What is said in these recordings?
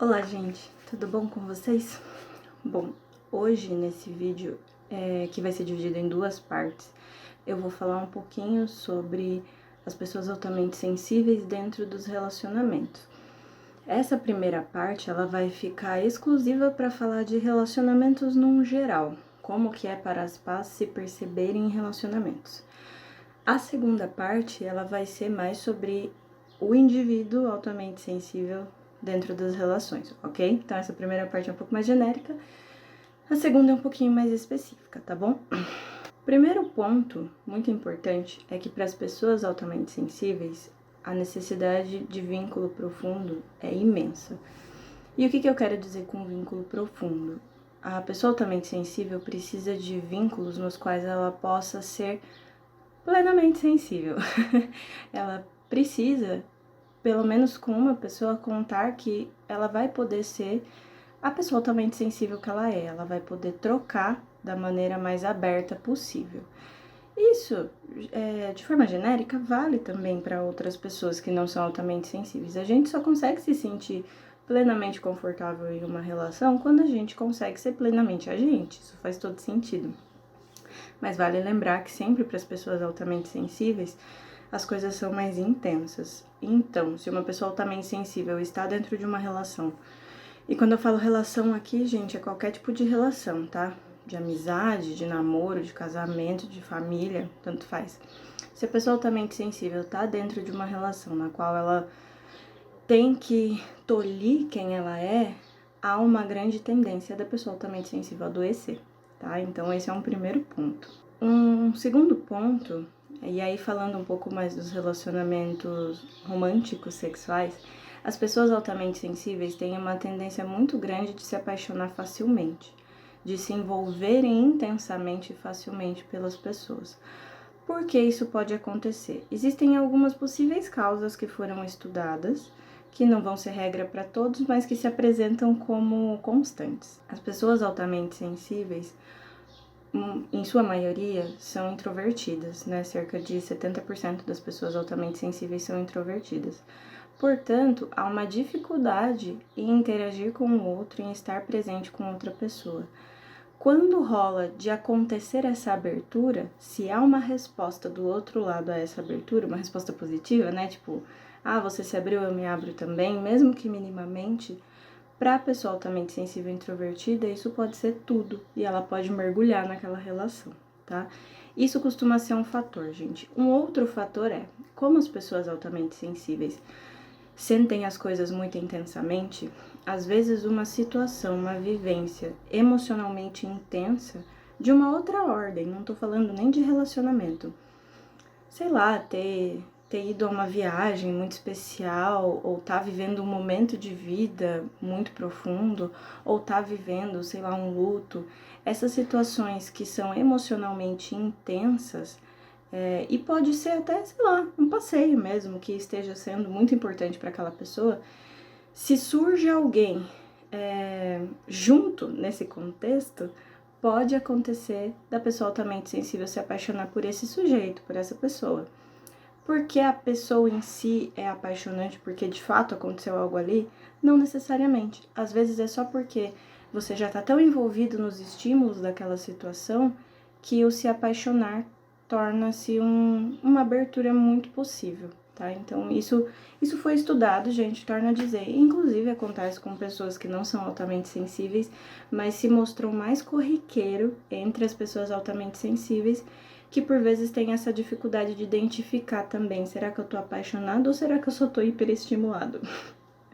Olá, gente, tudo bom com vocês? Bom, hoje nesse vídeo, que vai ser dividido em duas partes, eu vou falar um pouquinho sobre as pessoas altamente sensíveis dentro dos relacionamentos. Essa primeira parte, ela vai ficar exclusiva para falar de relacionamentos num geral, como que é para as pás se perceberem em relacionamentos. A segunda parte, ela vai ser mais sobre o indivíduo altamente sensível dentro das relações, ok? Então, essa primeira parte é um pouco mais genérica, a segunda é um pouquinho mais específica, tá bom? Primeiro ponto, muito importante, é que para as pessoas altamente sensíveis, a necessidade de vínculo profundo é imensa. E o que eu quero dizer com vínculo profundo? A pessoa altamente sensível precisa de vínculos nos quais ela possa ser plenamente sensível. Ela precisa, pelo menos com uma pessoa, contar que ela vai poder ser a pessoa altamente sensível que ela é. Ela vai poder trocar da maneira mais aberta possível. Isso, de forma genérica, vale também para outras pessoas que não são altamente sensíveis. A gente só consegue se sentir plenamente confortável em uma relação quando a gente consegue ser plenamente a gente. Isso faz todo sentido. Mas vale lembrar que sempre para as pessoas altamente sensíveis, as coisas são mais intensas. Então, se uma pessoa altamente sensível está dentro de uma relação, e quando eu falo relação aqui, gente, é qualquer tipo de relação, tá? De amizade, de namoro, de casamento, de família, tanto faz. Se a pessoa altamente sensível está dentro de uma relação na qual ela tem que tolir quem ela é, há uma grande tendência da pessoa altamente sensível adoecer, tá? Então, esse é um primeiro ponto. Um segundo ponto, e aí falando um pouco mais dos relacionamentos românticos, sexuais, as pessoas altamente sensíveis têm uma tendência muito grande de se apaixonar facilmente, de se envolverem intensamente e facilmente pelas pessoas. Por que isso pode acontecer? Existem algumas possíveis causas que foram estudadas, que não vão ser regra para todos, mas que se apresentam como constantes. As pessoas altamente sensíveis, em sua maioria, são introvertidas, né? Cerca de 70% das pessoas altamente sensíveis são introvertidas. Portanto, há uma dificuldade em interagir com o outro, em estar presente com outra pessoa. Quando rola de acontecer essa abertura, se há uma resposta do outro lado a essa abertura, uma resposta positiva, né? Tipo, você se abriu, eu me abro também, mesmo que minimamente, para a pessoa altamente sensível e introvertida, isso pode ser tudo e ela pode mergulhar naquela relação, tá? Isso costuma ser um fator, gente. Um outro fator é, como as pessoas altamente sensíveis sentem as coisas muito intensamente, às vezes uma situação, uma vivência emocionalmente intensa de uma outra ordem, não tô falando nem de relacionamento. Sei lá, ter ido a uma viagem muito especial, ou tá vivendo um momento de vida muito profundo, ou tá vivendo, sei lá, um luto. Essas situações que são emocionalmente intensas, e pode ser até, sei lá, um passeio mesmo, que esteja sendo muito importante para aquela pessoa. Se surge alguém junto nesse contexto, pode acontecer da pessoa altamente sensível se apaixonar por esse sujeito, por essa pessoa. Porque a pessoa em si é apaixonante, porque de fato aconteceu algo ali? Não necessariamente. Às vezes é só porque você já está tão envolvido nos estímulos daquela situação que o se apaixonar torna-se uma abertura muito possível, tá? Então, isso foi estudado, gente, torna a dizer. Inclusive, acontece com pessoas que não são altamente sensíveis, mas se mostrou mais corriqueiro entre as pessoas altamente sensíveis, que por vezes tem essa dificuldade de identificar também, será que eu tô apaixonado ou será que eu só tô hiperestimulado?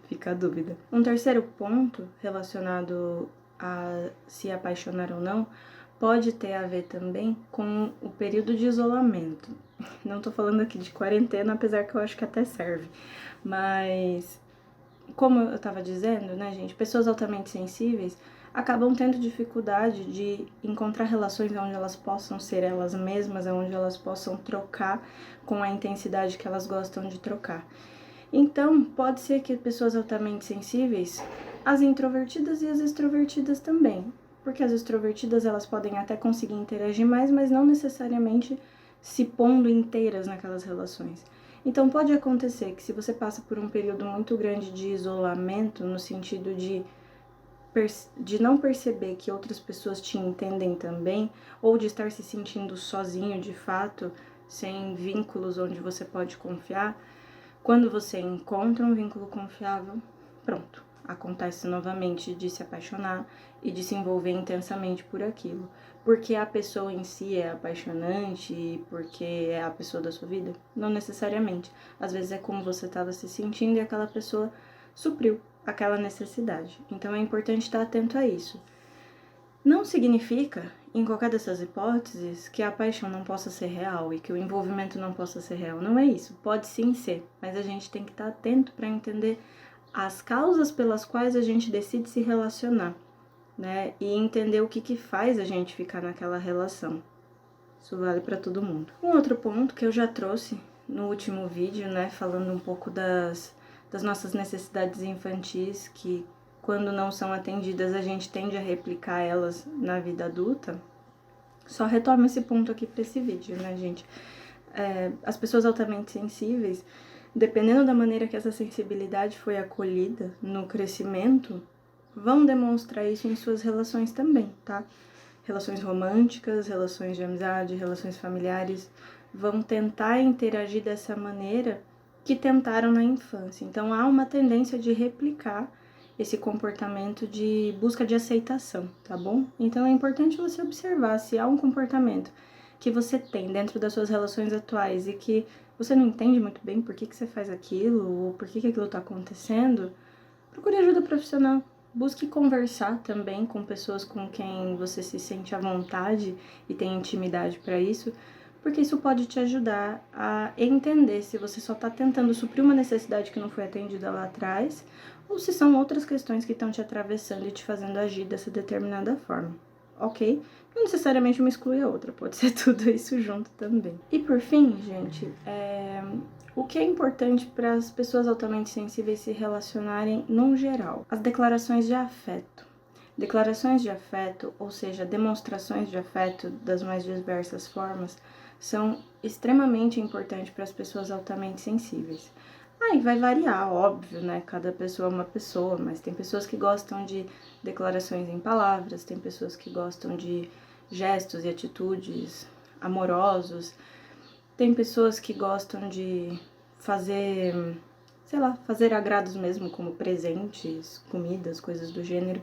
Fica a dúvida. Um terceiro ponto relacionado a se apaixonar ou não, pode ter a ver também com o período de isolamento. Não tô falando aqui de quarentena, apesar que eu acho que até serve. Mas, como eu tava dizendo, né, gente, pessoas altamente sensíveis acabam tendo dificuldade de encontrar relações onde elas possam ser elas mesmas, onde elas possam trocar com a intensidade que elas gostam de trocar. Então, pode ser que pessoas altamente sensíveis, as introvertidas e as extrovertidas também, porque as extrovertidas elas podem até conseguir interagir mais, mas não necessariamente se pondo inteiras naquelas relações. Então pode acontecer que se você passa por um período muito grande de isolamento, no sentido de não perceber que outras pessoas te entendem também, ou de estar se sentindo sozinho de fato, sem vínculos onde você pode confiar, quando você encontra um vínculo confiável, pronto, acontece novamente de se apaixonar e de se envolver intensamente por aquilo. Porque a pessoa em si é apaixonante, porque é a pessoa da sua vida? Não necessariamente. Às vezes é como você estava se sentindo e aquela pessoa supriu aquela necessidade. Então é importante estar atento a isso. Não significa, em qualquer dessas hipóteses, que a paixão não possa ser real e que o envolvimento não possa ser real. Não é isso. Pode sim ser, mas a gente tem que estar atento para entender as causas pelas quais a gente decide se relacionar, né? E entender o que faz a gente ficar naquela relação. Isso vale para todo mundo. Um outro ponto que eu já trouxe no último vídeo, né, falando um pouco das nossas necessidades infantis, que quando não são atendidas a gente tende a replicar elas na vida adulta. Só retomo esse ponto aqui para esse vídeo, né, gente? As pessoas altamente sensíveis, dependendo da maneira que essa sensibilidade foi acolhida no crescimento, vão demonstrar isso em suas relações também, tá? Relações românticas, relações de amizade, relações familiares, vão tentar interagir dessa maneira que tentaram na infância. Então há uma tendência de replicar esse comportamento de busca de aceitação, tá bom? Então é importante você observar se há um comportamento que você tem dentro das suas relações atuais e que você não entende muito bem por que você faz aquilo ou por que aquilo tá acontecendo, procure ajuda profissional. Busque conversar também com pessoas com quem você se sente à vontade e tem intimidade para isso, porque isso pode te ajudar a entender se você só está tentando suprir uma necessidade que não foi atendida lá atrás, ou se são outras questões que estão te atravessando e te fazendo agir dessa determinada forma, ok? Não necessariamente uma exclui a outra, pode ser tudo isso junto também. E por fim, gente, o que é importante para as pessoas altamente sensíveis se relacionarem no geral? As declarações de afeto. Declarações de afeto, ou seja, demonstrações de afeto das mais diversas formas, são extremamente importantes para as pessoas altamente sensíveis. Aí vai variar, óbvio, né? Cada pessoa é uma pessoa, mas tem pessoas que gostam de declarações em palavras, tem pessoas que gostam de gestos e atitudes amorosos, tem pessoas que gostam de fazer, sei lá, fazer agrados mesmo, como presentes, comidas, coisas do gênero.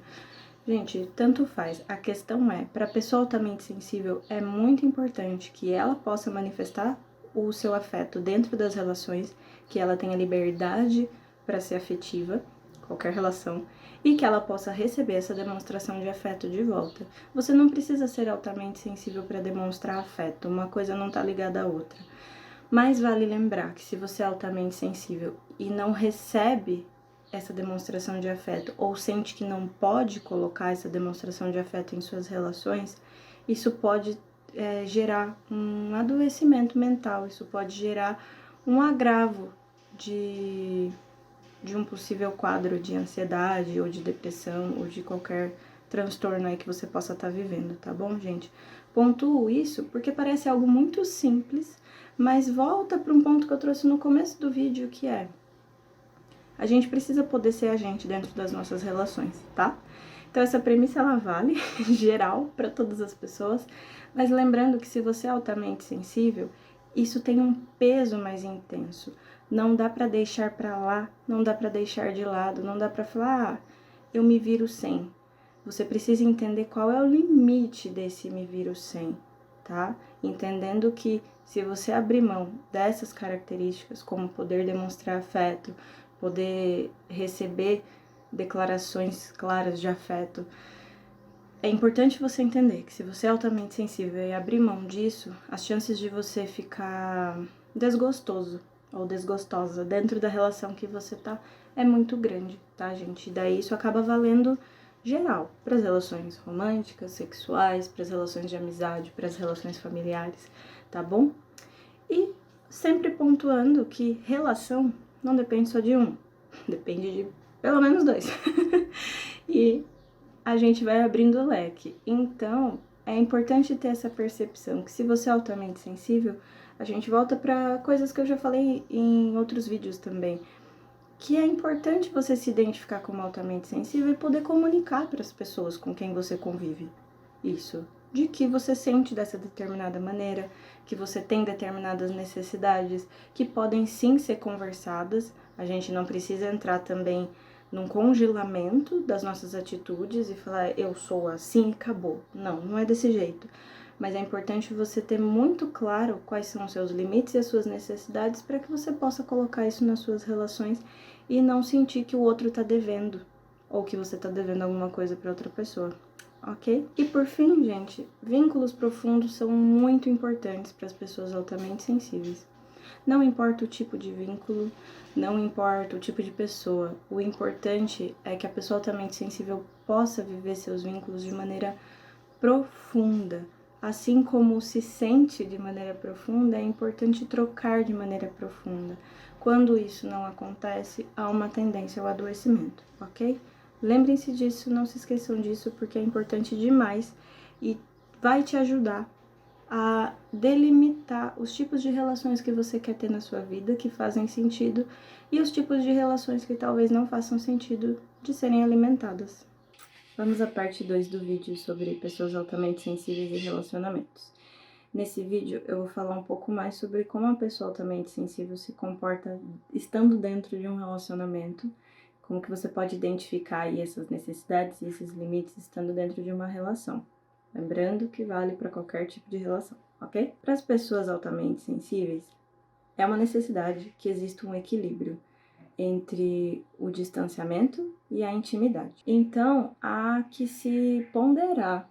Gente, tanto faz. A questão é, para a pessoa altamente sensível, é muito importante que ela possa manifestar o seu afeto dentro das relações, que ela tenha liberdade para ser afetiva, qualquer relação, e que ela possa receber essa demonstração de afeto de volta. Você não precisa ser altamente sensível para demonstrar afeto, uma coisa não está ligada à outra. Mas vale lembrar que se você é altamente sensível e não recebe essa demonstração de afeto ou sente que não pode colocar essa demonstração de afeto em suas relações, isso pode gerar um adoecimento mental, isso pode gerar um agravo de um possível quadro de ansiedade ou de depressão ou de qualquer transtorno aí que você possa estar vivendo, tá bom, gente? Pontuo isso porque parece algo muito simples, mas volta para um ponto que eu trouxe no começo do vídeo, que é: a gente precisa poder ser a gente dentro das nossas relações, tá? Então essa premissa ela vale geral para todas as pessoas, mas lembrando que se você é altamente sensível, isso tem um peso mais intenso. Não dá para deixar para lá, não dá para deixar de lado, não dá para falar, eu me viro sem. Você precisa entender qual é o limite desse me viro sem, tá? Entendendo que se você abrir mão dessas características, como poder demonstrar afeto, poder receber declarações claras de afeto, é importante você entender que se você é altamente sensível e abrir mão disso, as chances de você ficar desgostoso ou desgostosa dentro da relação que você tá é muito grande, tá, gente? E daí isso acaba valendo geral, para as relações românticas, sexuais, para as relações de amizade, para as relações familiares, tá bom? E sempre pontuando que relação não depende só de um, depende de pelo menos dois. E a gente vai abrindo o leque. Então, é importante ter essa percepção que se você é altamente sensível, A gente volta para coisas que eu já falei em outros vídeos também, que é importante você se identificar como altamente sensível e poder comunicar para as pessoas com quem você convive isso, de que você sente dessa determinada maneira, que você tem determinadas necessidades que podem sim ser conversadas. A gente não precisa entrar também num congelamento das nossas atitudes e falar eu sou assim e acabou. Não, não é desse jeito. Mas é importante você ter muito claro quais são os seus limites e as suas necessidades para que você possa colocar isso nas suas relações e não sentir que o outro tá devendo ou que você tá devendo alguma coisa para outra pessoa. Ok? E por fim, gente, vínculos profundos são muito importantes para as pessoas altamente sensíveis. Não importa o tipo de vínculo, não importa o tipo de pessoa, o importante é que a pessoa altamente sensível possa viver seus vínculos de maneira profunda. Assim como se sente de maneira profunda, é importante trocar de maneira profunda. Quando isso não acontece, há uma tendência ao adoecimento, ok? Lembrem-se disso, não se esqueçam disso, porque é importante demais e vai te ajudar a delimitar os tipos de relações que você quer ter na sua vida, que fazem sentido, e os tipos de relações que talvez não façam sentido de serem alimentadas. Vamos à parte 2 do vídeo sobre pessoas altamente sensíveis e relacionamentos. Nesse vídeo eu vou falar um pouco mais sobre como a pessoa altamente sensível se comporta estando dentro de um relacionamento, como que você pode identificar aí essas necessidades e esses limites estando dentro de uma relação. Lembrando que vale para qualquer tipo de relação, ok? Para as pessoas altamente sensíveis, é uma necessidade que exista um equilíbrio entre o distanciamento e a intimidade. Então, há que se ponderar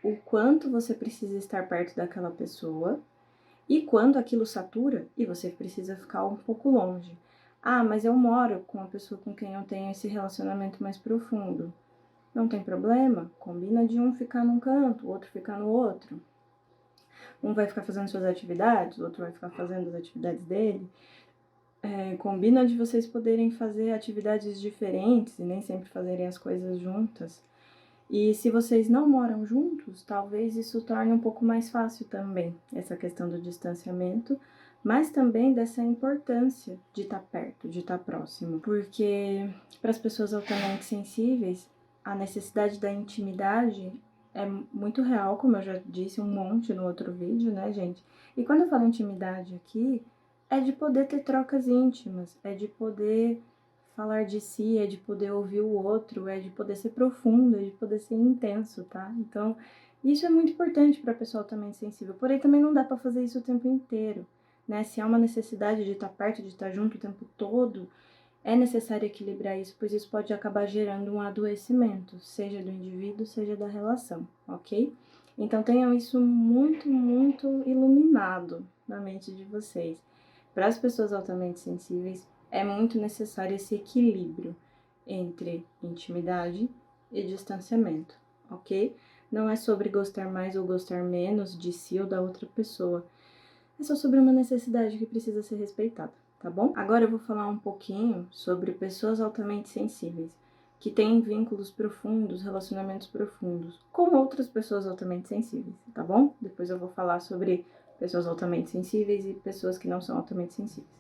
o quanto você precisa estar perto daquela pessoa e quando aquilo satura e você precisa ficar um pouco longe. Ah, mas eu moro com a pessoa com quem eu tenho esse relacionamento mais profundo. Não tem problema, combina de um ficar num canto, o outro ficar no outro. Um vai ficar fazendo suas atividades, o outro vai ficar fazendo as atividades dele. Combina de vocês poderem fazer atividades diferentes e nem sempre fazerem as coisas juntas. E se vocês não moram juntos, talvez isso torne um pouco mais fácil também, essa questão do distanciamento, mas também dessa importância de estar perto, de estar próximo. Porque para as pessoas altamente sensíveis, a necessidade da intimidade é muito real, como eu já disse um monte no outro vídeo, né, gente? E quando eu falo intimidade aqui, é de poder ter trocas íntimas, é de poder falar de si, é de poder ouvir o outro, é de poder ser profundo, é de poder ser intenso, tá? Então, isso é muito importante para a pessoa altamente sensível. Porém, também não dá para fazer isso o tempo inteiro, né? Se há uma necessidade de estar perto, de estar junto o tempo todo, é necessário equilibrar isso, pois isso pode acabar gerando um adoecimento, seja do indivíduo, seja da relação, ok? Então, tenham isso muito, muito iluminado na mente de vocês. Para as pessoas altamente sensíveis, é muito necessário esse equilíbrio entre intimidade e distanciamento, ok? Não é sobre gostar mais ou gostar menos de si ou da outra pessoa. É só sobre uma necessidade que precisa ser respeitada, tá bom? Agora eu vou falar um pouquinho sobre pessoas altamente sensíveis, que têm vínculos profundos, relacionamentos profundos, com outras pessoas altamente sensíveis, tá bom? Depois eu vou falar sobre pessoas altamente sensíveis e pessoas que não são altamente sensíveis.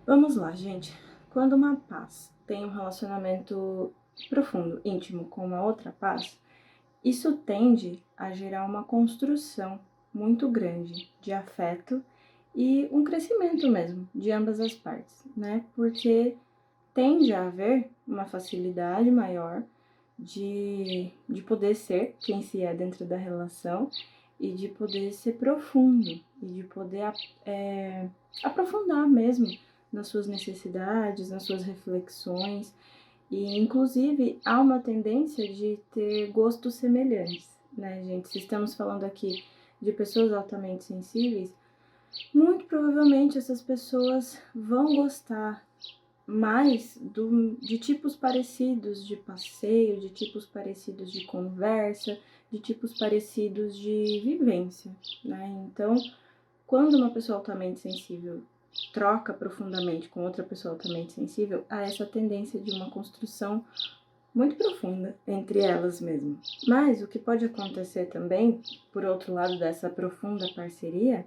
Vamos lá, gente. Quando uma paz tem um relacionamento profundo, íntimo com uma outra paz, isso tende a gerar uma construção muito grande de afeto e um crescimento mesmo de ambas as partes, né? Porque tende a haver uma facilidade maior de poder ser quem se é dentro da relação e de poder ser profundo e de poder aprofundar mesmo nas suas necessidades, nas suas reflexões e, inclusive, há uma tendência de ter gostos semelhantes, né, gente? Se estamos falando aqui de pessoas altamente sensíveis, muito provavelmente essas pessoas vão gostar mais de tipos parecidos de passeio, de tipos parecidos de conversa, de tipos parecidos de vivência, né? Então, quando uma pessoa altamente sensível troca profundamente com outra pessoa altamente sensível, há essa tendência de uma construção muito profunda entre elas mesmo. Mas o que pode acontecer também, por outro lado dessa profunda parceria,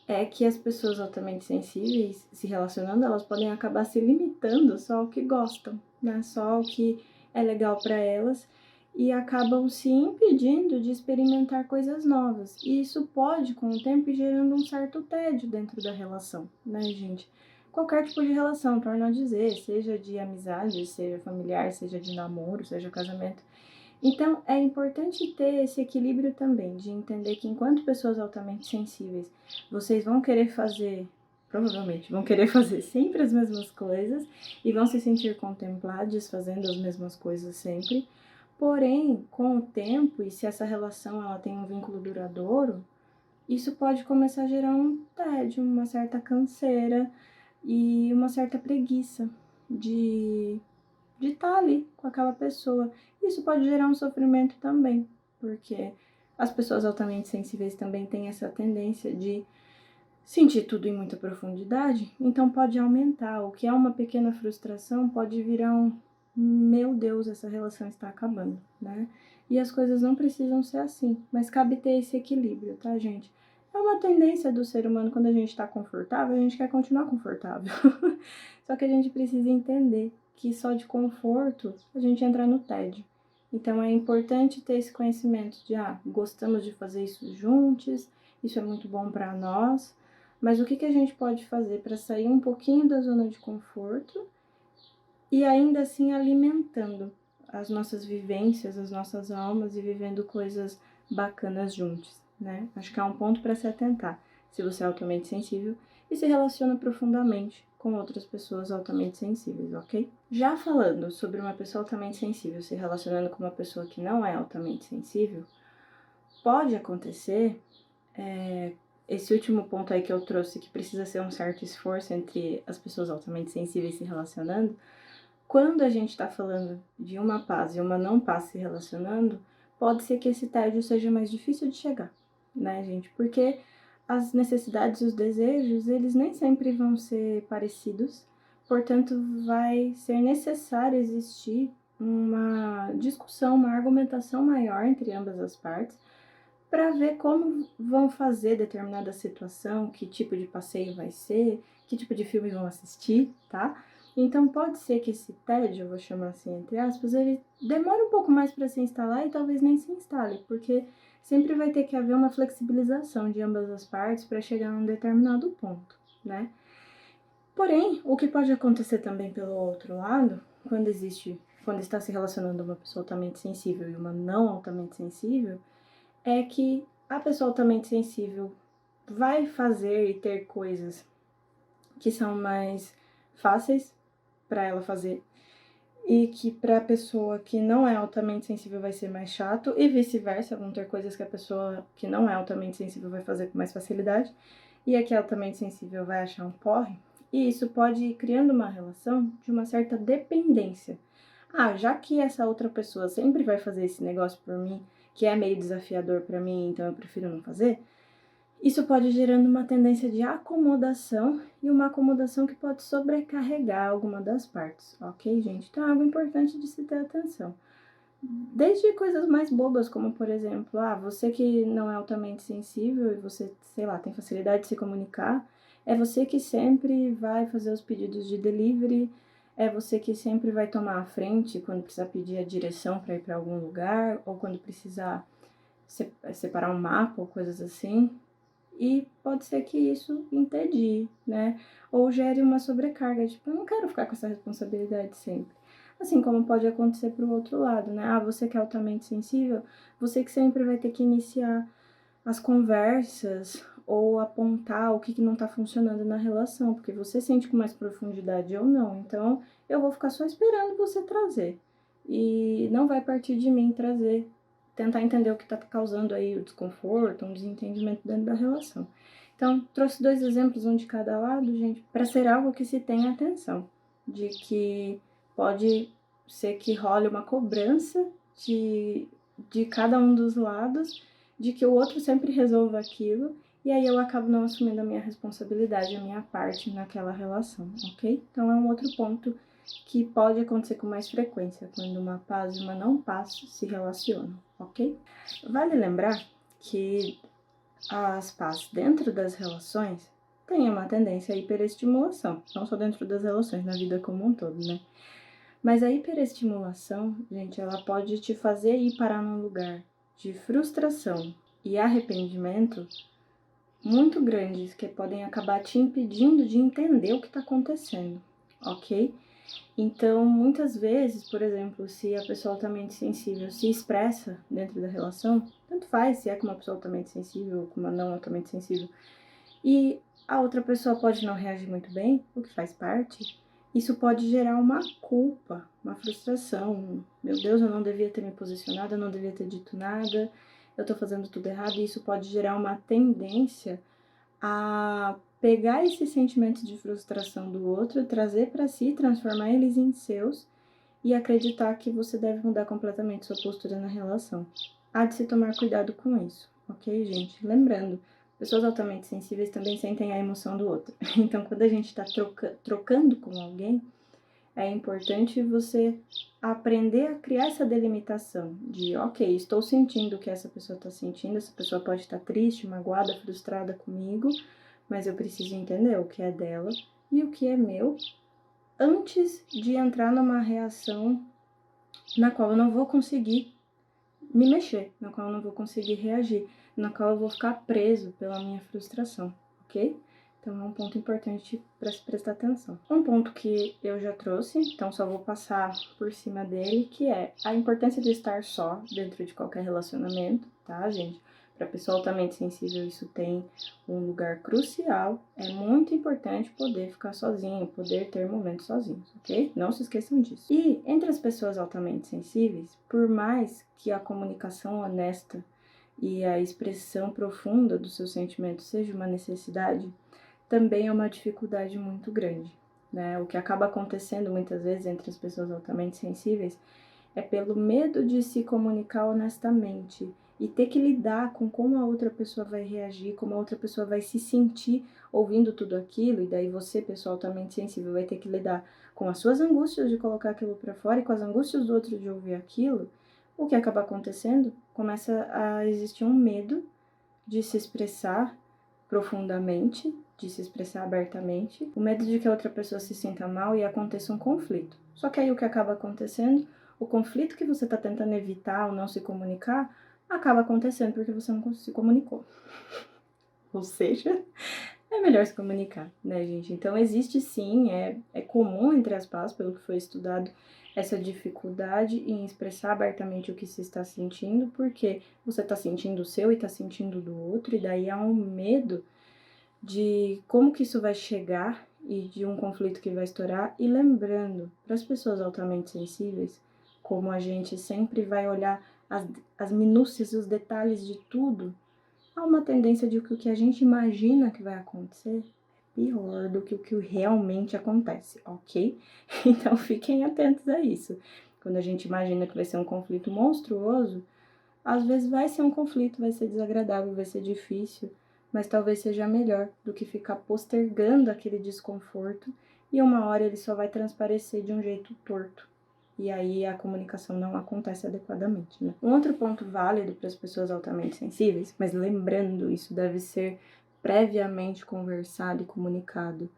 é que as pessoas altamente sensíveis, se relacionando, elas podem acabar se limitando só ao que gostam, né? Só ao que é legal para elas e acabam se impedindo de experimentar coisas novas. E isso pode, com o tempo, ir gerando um certo tédio dentro da relação, né, gente? Qualquer tipo de relação, torno a dizer, seja de amizade, seja familiar, seja de namoro, seja casamento. Então, é importante ter esse equilíbrio também, de entender que enquanto pessoas altamente sensíveis, vocês vão querer fazer, provavelmente, vão querer fazer sempre as mesmas coisas e vão se sentir contemplados fazendo as mesmas coisas sempre. Porém, com o tempo, e se essa relação ela tem um vínculo duradouro, isso pode começar a gerar um tédio, uma certa canseira e uma certa preguiça de estar ali com aquela pessoa. Isso pode gerar um sofrimento também, porque as pessoas altamente sensíveis também têm essa tendência de sentir tudo em muita profundidade, então pode aumentar. O que é uma pequena frustração pode virar um meu Deus, essa relação está acabando, né? E as coisas não precisam ser assim, mas cabe ter esse equilíbrio, tá, gente? É uma tendência do ser humano, quando a gente tá confortável, a gente quer continuar confortável. Só que a gente precisa entender que só de conforto a gente entra no tédio. Então é importante ter esse conhecimento de, gostamos de fazer isso juntos, isso é muito bom para nós, mas o que a gente pode fazer para sair um pouquinho da zona de conforto e ainda assim alimentando as nossas vivências, as nossas almas e vivendo coisas bacanas juntos, né? Acho que é um ponto para se atentar, se você é altamente sensível e se relaciona profundamente com outras pessoas altamente sensíveis, ok? Já falando sobre uma pessoa altamente sensível se relacionando com uma pessoa que não é altamente sensível, pode acontecer, esse último ponto aí que eu trouxe, que precisa ser um certo esforço entre as pessoas altamente sensíveis se relacionando, quando a gente está falando de uma paz e uma não paz se relacionando, pode ser que esse tédio seja mais difícil de chegar, né, gente? Porque as necessidades e os desejos, eles nem sempre vão ser parecidos, portanto, vai ser necessário existir uma discussão, uma argumentação maior entre ambas as partes, para ver como vão fazer determinada situação, que tipo de passeio vai ser, que tipo de filme vão assistir, tá? Então pode ser que esse tédio, eu vou chamar assim entre aspas, ele demore um pouco mais para se instalar e talvez nem se instale, porque sempre vai ter que haver uma flexibilização de ambas as partes para chegar a um determinado ponto, né? Porém, o que pode acontecer também pelo outro lado, quando está se relacionando uma pessoa altamente sensível e uma não altamente sensível, é que a pessoa altamente sensível vai fazer e ter coisas que são mais fáceis para ela fazer e que para a pessoa que não é altamente sensível vai ser mais chato e vice-versa, vão ter coisas que a pessoa que não é altamente sensível vai fazer com mais facilidade e a que é altamente sensível vai achar um porre, e isso pode ir criando uma relação de uma certa dependência. Já que essa outra pessoa sempre vai fazer esse negócio por mim, que é meio desafiador para mim, então eu prefiro não fazer, isso pode ir gerando uma tendência de acomodação e uma acomodação que pode sobrecarregar alguma das partes, ok, gente? Então é algo importante de se ter atenção. Desde coisas mais bobas, como por exemplo, você que não é altamente sensível e você, sei lá, tem facilidade de se comunicar, é você que sempre vai fazer os pedidos de delivery, é você que sempre vai tomar a frente quando precisar pedir a direção para ir para algum lugar, ou quando precisar separar um mapa ou coisas assim. E pode ser que isso entedie, né? Ou gere uma sobrecarga, tipo, eu não quero ficar com essa responsabilidade sempre. Assim como pode acontecer pro outro lado, né? Você que é altamente sensível, você que sempre vai ter que iniciar as conversas ou apontar o que não tá funcionando na relação, porque você sente com mais profundidade ou não. Então, eu vou ficar só esperando você trazer. E não vai partir de mim trazer, tentar entender o que tá causando aí o desconforto, um desentendimento dentro da relação. Então, trouxe 2 exemplos, um de cada lado, gente, para ser algo que se tenha atenção, de que pode ser que role uma cobrança de cada um dos lados, de que o outro sempre resolva aquilo, e aí eu acabo não assumindo a minha responsabilidade, a minha parte naquela relação, ok? Então é um outro ponto que pode acontecer com mais frequência quando uma paz e uma não paz se relacionam, ok? Vale lembrar que as pás dentro das relações têm uma tendência à hiperestimulação, não só dentro das relações, na vida como um todo, né? Mas a hiperestimulação, gente, ela pode te fazer ir parar num lugar de frustração e arrependimento muito grandes, que podem acabar te impedindo de entender o que está acontecendo, ok? Então, muitas vezes, por exemplo, se a pessoa altamente sensível se expressa dentro da relação, tanto faz se é com uma pessoa altamente sensível ou com uma não altamente sensível, e a outra pessoa pode não reagir muito bem, o que faz parte, isso pode gerar uma culpa, uma frustração. Meu Deus, eu não devia ter me posicionado, eu não devia ter dito nada, eu tô fazendo tudo errado, e isso pode gerar uma tendência a pegar esses sentimentos de frustração do outro, trazer para si, transformar eles em seus e acreditar que você deve mudar completamente sua postura na relação. Há de se tomar cuidado com isso, ok, gente? Lembrando, pessoas altamente sensíveis também sentem a emoção do outro. Então, quando a gente está trocando com alguém, é importante você aprender a criar essa delimitação de, ok, estou sentindo o que essa pessoa está sentindo, essa pessoa pode estar triste, magoada, frustrada comigo, mas eu preciso entender o que é dela e o que é meu antes de entrar numa reação na qual eu não vou conseguir me mexer, na qual eu não vou conseguir reagir, na qual eu vou ficar preso pela minha frustração, ok? Então é um ponto importante para se prestar atenção. Um ponto que eu já trouxe, então só vou passar por cima dele, que é a importância de estar só dentro de qualquer relacionamento, tá, gente? Para pessoa altamente sensível, isso tem um lugar crucial. É muito importante poder ficar sozinho, poder ter momentos sozinhos, ok? Não se esqueçam disso. E entre as pessoas altamente sensíveis, por mais que a comunicação honesta e a expressão profunda dos seus sentimentos seja uma necessidade, também é uma dificuldade muito grande, né? O que acaba acontecendo muitas vezes entre as pessoas altamente sensíveis é pelo medo de se comunicar honestamente e ter que lidar com como a outra pessoa vai reagir, como a outra pessoa vai se sentir ouvindo tudo aquilo, e daí você, pessoa altamente sensível, vai ter que lidar com as suas angústias de colocar aquilo para fora e com as angústias do outro de ouvir aquilo. O que acaba acontecendo? Começa a existir um medo de se expressar profundamente, de se expressar abertamente, o medo de que a outra pessoa se sinta mal e aconteça um conflito. Só que aí o que acaba acontecendo, o conflito que você está tentando evitar ou não se comunicar, acaba acontecendo porque você não se comunicou. Ou seja, é melhor se comunicar, né, gente? Então existe sim, é comum entre as pás, pelo que foi estudado, essa dificuldade em expressar abertamente o que se está sentindo, porque você está sentindo o seu e está sentindo do outro, e daí há um medo de como que isso vai chegar e de um conflito que vai estourar. E lembrando, para as pessoas altamente sensíveis, como a gente sempre vai olhar as minúcias e os detalhes de tudo, há uma tendência de que o que a gente imagina que vai acontecer é pior do que o que realmente acontece, ok? Então fiquem atentos a isso. Quando a gente imagina que vai ser um conflito monstruoso, às vezes vai ser um conflito, vai ser desagradável, vai ser difícil, mas talvez seja melhor do que ficar postergando aquele desconforto e uma hora ele só vai transparecer de um jeito torto. E aí a comunicação não acontece adequadamente, né? Um outro ponto válido para as pessoas altamente sensíveis, mas lembrando, isso deve ser previamente conversado e comunicado.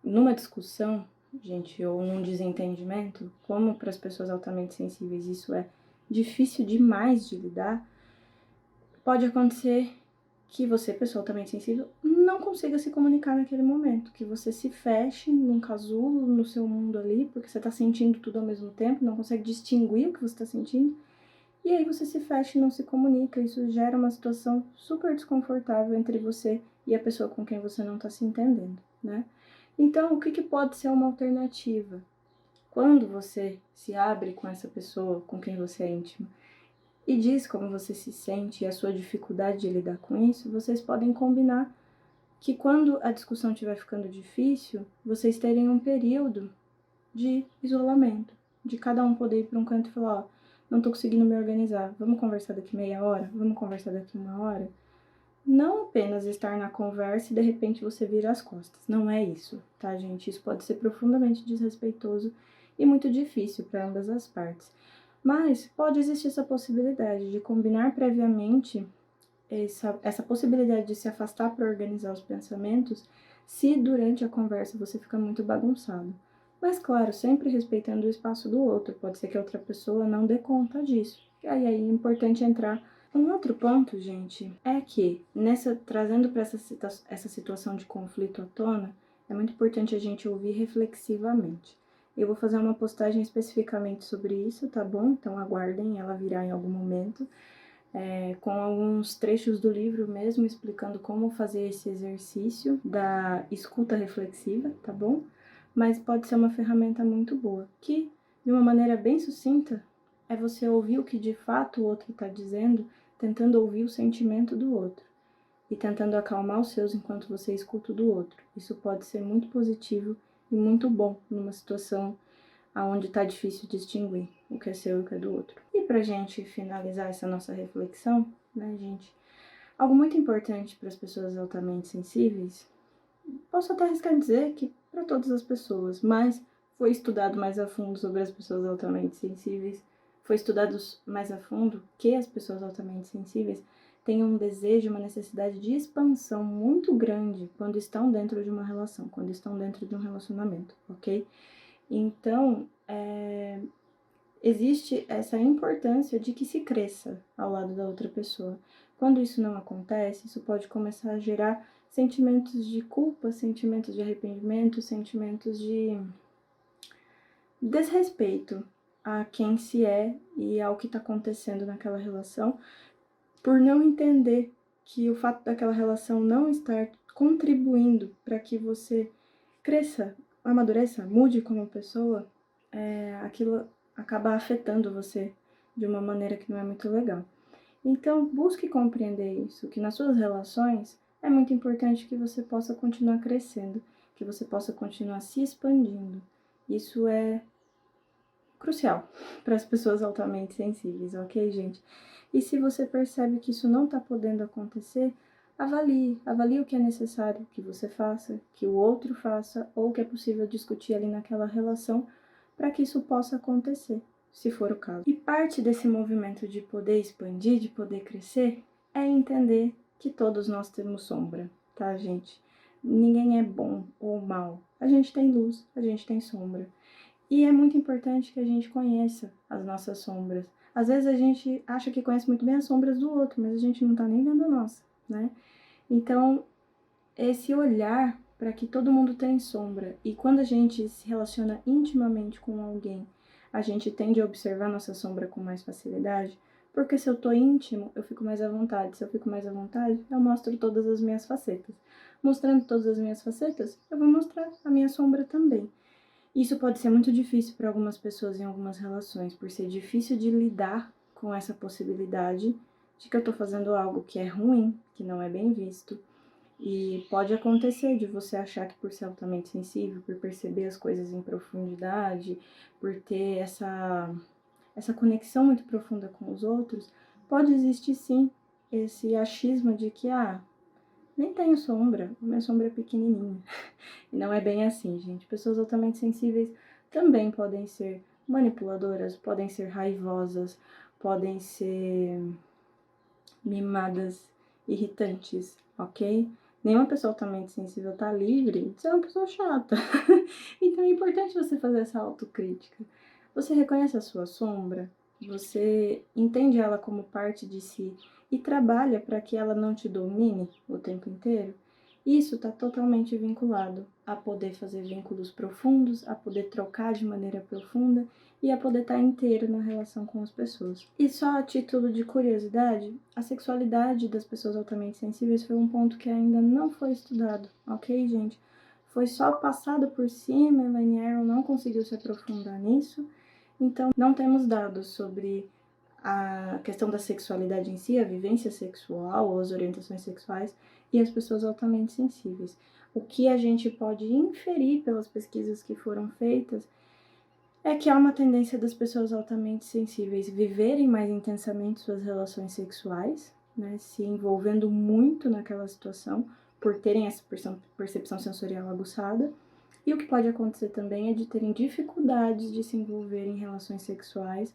Numa discussão, gente, ou num desentendimento, como para as pessoas altamente sensíveis isso é difícil demais de lidar, pode acontecer que você, pessoa altamente sensível, não consiga se comunicar naquele momento, que você se feche num casulo, no seu mundo ali, porque você tá sentindo tudo ao mesmo tempo, não consegue distinguir o que você tá sentindo, e aí você se fecha e não se comunica. Isso gera uma situação super desconfortável entre você e a pessoa com quem você não tá se entendendo, né? Então, o que pode ser uma alternativa? Quando você se abre com essa pessoa com quem você é íntimo e diz como você se sente e a sua dificuldade de lidar com isso, vocês podem combinar que quando a discussão estiver ficando difícil, vocês terem um período de isolamento, de cada um poder ir para um canto e falar, ó, não tô conseguindo me organizar, vamos conversar daqui meia hora, vamos conversar daqui uma hora. Não apenas estar na conversa e de repente você vira as costas, não é isso, tá, gente? Isso pode ser profundamente desrespeitoso e muito difícil para ambas as partes. Mas pode existir essa possibilidade de combinar previamente essa possibilidade de se afastar para organizar os pensamentos se durante a conversa você fica muito bagunçado. Mas, claro, sempre respeitando o espaço do outro. Pode ser que a outra pessoa não dê conta disso. E aí é importante entrar. Um outro ponto, gente, é que trazendo para essa situação de conflito à tona, é muito importante a gente ouvir reflexivamente. Eu vou fazer uma postagem especificamente sobre isso, tá bom? Então aguardem, ela virá em algum momento. Com alguns trechos do livro mesmo, explicando como fazer esse exercício da escuta reflexiva, tá bom? Mas pode ser uma ferramenta muito boa, que, de uma maneira bem sucinta, é você ouvir o que de fato o outro está dizendo, tentando ouvir o sentimento do outro e tentando acalmar os seus enquanto você escuta o do outro. Isso pode ser muito positivo e muito bom numa situação aonde está difícil distinguir o que é seu e o que é do outro. E pra gente finalizar essa nossa reflexão, né, gente, algo muito importante para as pessoas altamente sensíveis, posso até arriscar dizer que para todas as pessoas, mas foi estudado mais a fundo sobre as pessoas altamente sensíveis, foi estudado mais a fundo que as pessoas altamente sensíveis têm um desejo, uma necessidade de expansão muito grande quando estão dentro de uma relação, quando estão dentro de um relacionamento, ok? Então, existe essa importância de que se cresça ao lado da outra pessoa. Quando isso não acontece, isso pode começar a gerar sentimentos de culpa, sentimentos de arrependimento, sentimentos de desrespeito a quem se é e ao que está acontecendo naquela relação, por não entender que o fato daquela relação não estar contribuindo para que você cresça, amadureça, mude como pessoa, aquilo acaba afetando você de uma maneira que não é muito legal. Então, busque compreender isso, que nas suas relações é muito importante que você possa continuar crescendo, que você possa continuar se expandindo. Isso é crucial para as pessoas altamente sensíveis, ok, gente? E se você percebe que isso não está podendo acontecer, avalie o que é necessário que você faça, que o outro faça, ou o que é possível discutir ali naquela relação para que isso possa acontecer, se for o caso. E parte desse movimento de poder expandir, de poder crescer, é entender que todos nós temos sombra, tá, gente? Ninguém é bom ou mal. A gente tem luz, a gente tem sombra. E é muito importante que a gente conheça as nossas sombras. Às vezes a gente acha que conhece muito bem as sombras do outro, mas a gente não tá nem vendo a nossa, né? Então, esse olhar para que todo mundo tem sombra, e quando a gente se relaciona intimamente com alguém, a gente tende a observar nossa sombra com mais facilidade, porque se eu tô íntimo, eu fico mais à vontade. Se eu fico mais à vontade, eu mostro todas as minhas facetas. Mostrando todas as minhas facetas, eu vou mostrar a minha sombra também. Isso pode ser muito difícil para algumas pessoas em algumas relações, por ser difícil de lidar com essa possibilidade de que eu tô fazendo algo que é ruim, que não é bem visto. E pode acontecer de você achar que por ser altamente sensível, por perceber as coisas em profundidade, por ter essa conexão muito profunda com os outros, pode existir sim esse achismo de que, nem tenho sombra, a minha sombra é pequenininha. E não é bem assim, gente. Pessoas altamente sensíveis também podem ser manipuladoras, podem ser raivosas, podem ser mimadas, irritantes, ok? Nenhuma pessoa altamente sensível tá livre de ser uma pessoa chata. Então é importante você fazer essa autocrítica. Você reconhece a sua sombra, você entende ela como parte de si e trabalha para que ela não te domine o tempo inteiro. Isso está totalmente vinculado a poder fazer vínculos profundos, a poder trocar de maneira profunda e a poder estar inteiro na relação com as pessoas. E só a título de curiosidade, a sexualidade das pessoas altamente sensíveis foi um ponto que ainda não foi estudado, ok, gente? Foi só passado por cima, Elaine Aron não conseguiu se aprofundar nisso, então não temos dados sobre a questão da sexualidade em si, a vivência sexual ou as orientações sexuais e as pessoas altamente sensíveis. O que a gente pode inferir pelas pesquisas que foram feitas é que há uma tendência das pessoas altamente sensíveis viverem mais intensamente suas relações sexuais, né, se envolvendo muito naquela situação, por terem essa percepção sensorial aguçada. E o que pode acontecer também é de terem dificuldades de se envolver em relações sexuais,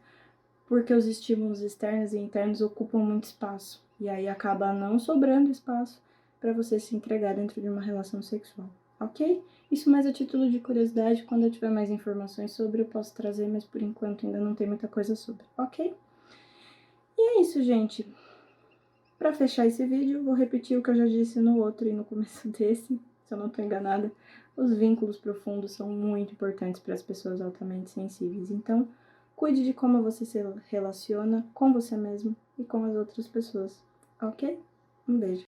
porque os estímulos externos e internos ocupam muito espaço E aí acaba não sobrando espaço para você se entregar dentro de uma relação sexual, ok? Isso mais a título de curiosidade, quando eu tiver mais informações sobre eu posso trazer, mas por enquanto ainda não tem muita coisa sobre, ok? E é isso, gente. Para fechar esse vídeo, vou repetir o que eu já disse no outro e no começo desse, se eu não estou enganada. Os vínculos profundos são muito importantes para as pessoas altamente sensíveis. Então, cuide de como você se relaciona com você mesmo e com as outras pessoas, ok? Um beijo.